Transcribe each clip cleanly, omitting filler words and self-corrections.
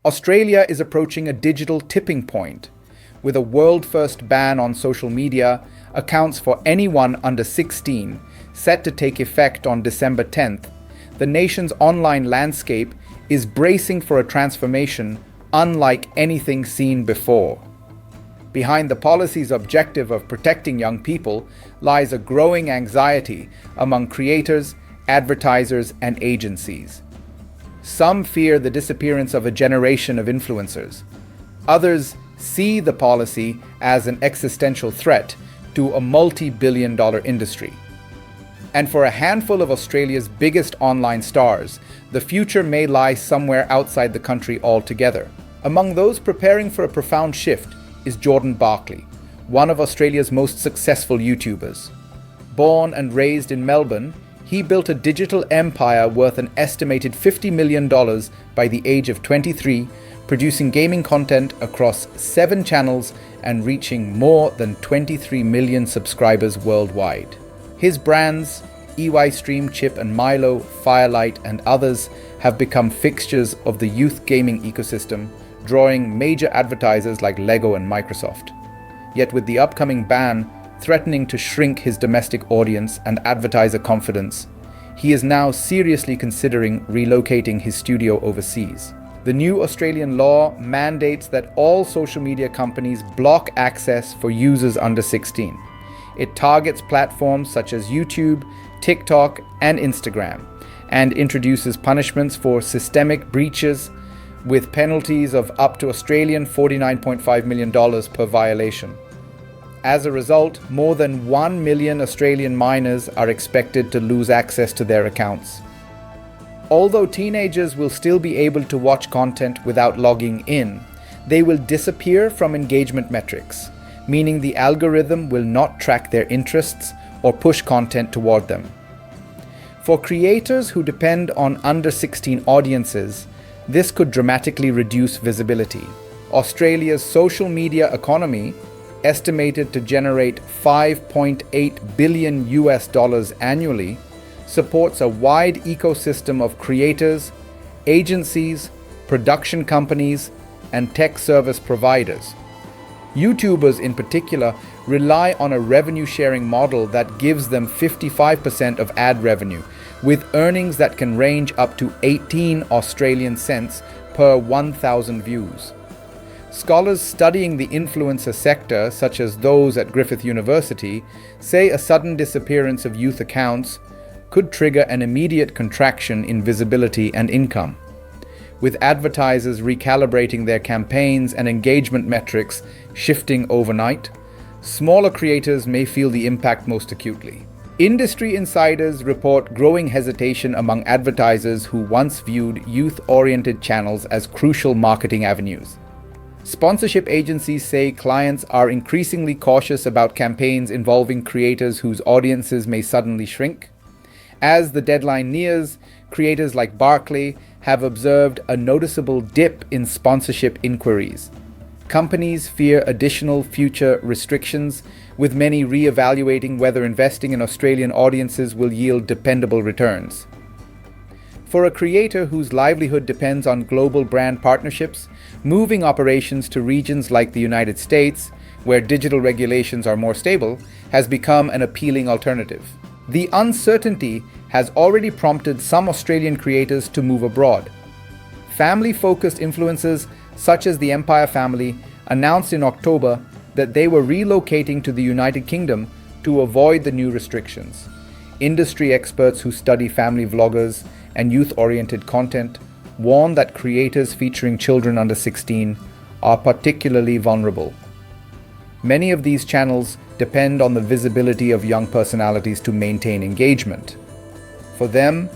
Australia is approaching a digital tipping point, with a world-first ban on social media, accounts for anyone under 16, set to take effect on December 10th. The nation's online landscape is bracing for a transformation unlike anything seen before. Behind the policy's objective of protecting young people lies a growing anxiety among creators, advertisers, and agencies. Some fear the disappearance of a generation of influencers. Others see the policy as an existential threat to a multi-billion-dollar industry. And for a handful of Australia's biggest online stars, the future may lie somewhere outside the country altogether. Among those preparing for a profound shift is Jordan Barkley, one of Australia's most successful YouTubers. Born and raised in Melbourne, he built a digital empire worth an estimated $50 million by the age of 23, producing gaming content across 7 channels and reaching more than 23 million subscribers worldwide. His brands, EY Stream Chip and Milo, Firelight, and others have become fixtures of the youth gaming ecosystem, drawing major advertisers like Lego and Microsoft. Yet with the upcoming ban threatening to shrink his domestic audience and advertiser confidence, he is now seriously considering relocating his studio overseas. The new Australian law mandates that all social media companies block access for users under 16. It targets platforms such as YouTube, TikTok, and Instagram, and introduces punishments for systemic breaches with penalties of up to Australian $49.5 million per violation. As a result, more than 1 million Australian minors are expected to lose access to their accounts. Although teenagers will still be able to watch content without logging in, they will disappear from engagement metrics, meaning the algorithm will not track their interests or push content toward them. For creators who depend on under 16 audiences, this could dramatically reduce visibility. Australia's social media economy, estimated to generate $5.8 billion annually, supports a wide ecosystem of creators, agencies, production companies, and tech service providers. YouTubers in particular rely on a revenue-sharing model that gives them 55% of ad revenue, with earnings that can range up to 18 Australian cents per 1,000 views. Scholars studying the influencer sector, such as those at Griffith University, say a sudden disappearance of youth accounts could trigger an immediate contraction in visibility and income. With advertisers recalibrating their campaigns and engagement metrics shifting overnight, smaller creators may feel the impact most acutely. Industry insiders report growing hesitation among advertisers who once viewed youth-oriented channels as crucial marketing avenues. Sponsorship agencies say clients are increasingly cautious about campaigns involving creators whose audiences may suddenly shrink. As the deadline nears, creators like Barkley have observed a noticeable dip in sponsorship inquiries. Companies fear additional future restrictions, with many re-evaluating whether investing in Australian audiences will yield dependable returns. For a creator whose livelihood depends on global brand partnerships, moving operations to regions like the United States, where digital regulations are more stable, has become an appealing alternative. The uncertainty has already prompted some Australian creators to move abroad. Family-focused influencers such as the Empire family announced in October that they were relocating to the United Kingdom to avoid the new restrictions. Industry experts who study family vloggers and youth-oriented content warn that creators featuring children under 16 are particularly vulnerable. Many of these channels depend on the visibility of young personalities to maintain engagement. For them,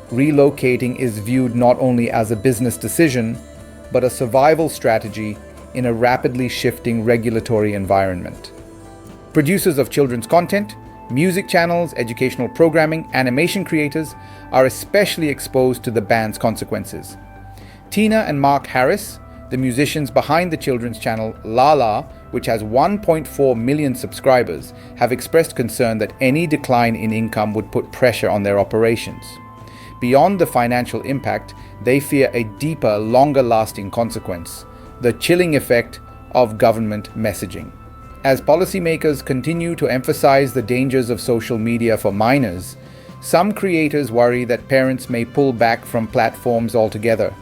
relocating is viewed not only as a business decision, but a survival strategy in a rapidly shifting regulatory environment. Producers of children's content, music channels, educational programming, animation creators are especially exposed to the ban's consequences. Tina and Mark Harris, the musicians behind the children's channel Lala, which has 1.4 million subscribers, have expressed concern that any decline in income would put pressure on their operations. Beyond the financial impact, they fear a deeper, longer-lasting consequence: the chilling effect of government messaging. As policymakers continue to emphasize the dangers of social media for minors, some creators worry that parents may pull back from platforms altogether,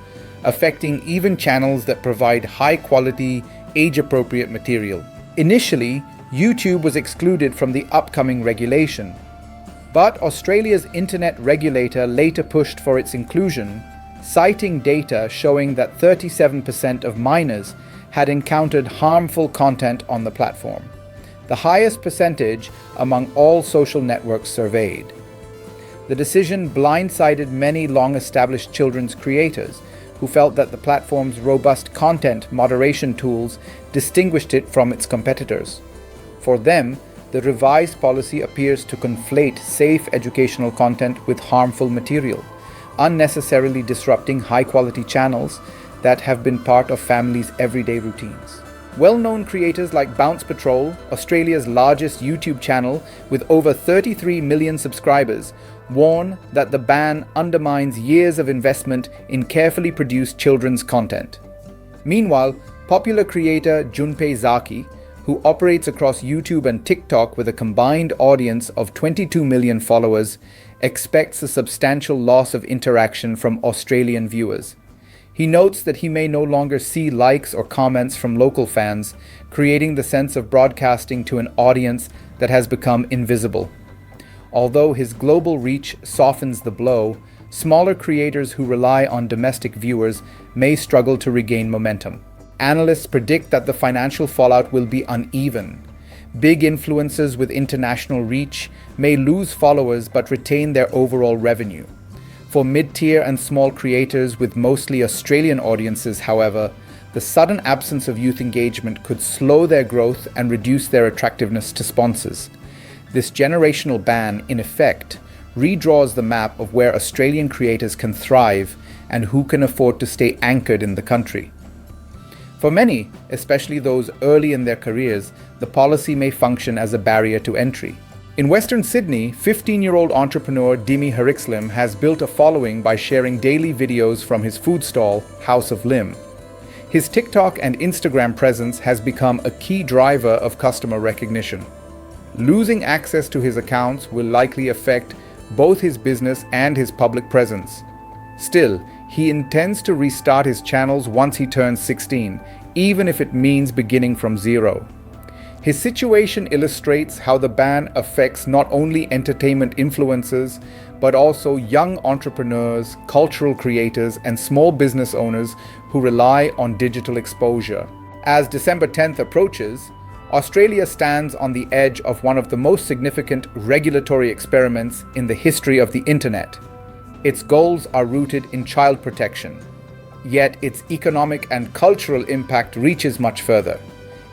affecting even channels that provide high-quality, age-appropriate material. Initially, YouTube was excluded from the upcoming regulation, but Australia's internet regulator later pushed for its inclusion, citing data showing that 37% of minors had encountered harmful content on the platform, the highest percentage among all social networks surveyed. The decision blindsided many long-established children's creators who felt that the platform's robust content moderation tools distinguished it from its competitors. For them, the revised policy appears to conflate safe educational content with harmful material, unnecessarily disrupting high-quality channels that have been part of families' everyday routines. Well-known creators like Bounce Patrol, Australia's largest YouTube channel with over 33 million subscribers, warn that the ban undermines years of investment in carefully produced children's content. Meanwhile, popular creator Junpei Zaki, who operates across YouTube and TikTok with a combined audience of 22 million followers, expects a substantial loss of interaction from Australian viewers. He notes that he may no longer see likes or comments from local fans, creating the sense of broadcasting to an audience that has become invisible. Although his global reach softens the blow, smaller creators who rely on domestic viewers may struggle to regain momentum. Analysts predict that the financial fallout will be uneven. Big influencers with international reach may lose followers but retain their overall revenue. For mid-tier and small creators with mostly Australian audiences, however, the sudden absence of youth engagement could slow their growth and reduce their attractiveness to sponsors. This generational ban, in effect, redraws the map of where Australian creators can thrive and who can afford to stay anchored in the country. For many, especially those early in their careers, the policy may function as a barrier to entry. In Western Sydney, 15-year-old entrepreneur Dimi Harixlim has built a following by sharing daily videos from his food stall, House of Lim. His TikTok and Instagram presence has become a key driver of customer recognition. Losing access to his accounts will likely affect both his business and his public presence. Still, he intends to restart his channels once he turns 16, even if it means beginning from zero. His situation illustrates how the ban affects not only entertainment influencers, but also young entrepreneurs, cultural creators, and small business owners who rely on digital exposure. As December 10th approaches, Australia stands on the edge of one of the most significant regulatory experiments in the history of the internet. Its goals are rooted in child protection, yet its economic and cultural impact reaches much further,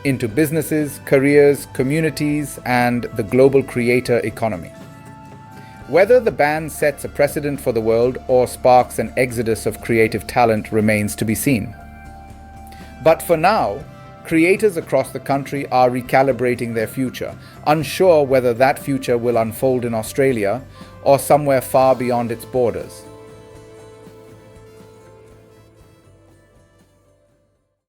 into businesses, careers, communities, and the global creator economy. Whether the ban sets a precedent for the world or sparks an exodus of creative talent remains to be seen. But for now, creators across the country are recalibrating their future, unsure whether that future will unfold in Australia or somewhere far beyond its borders.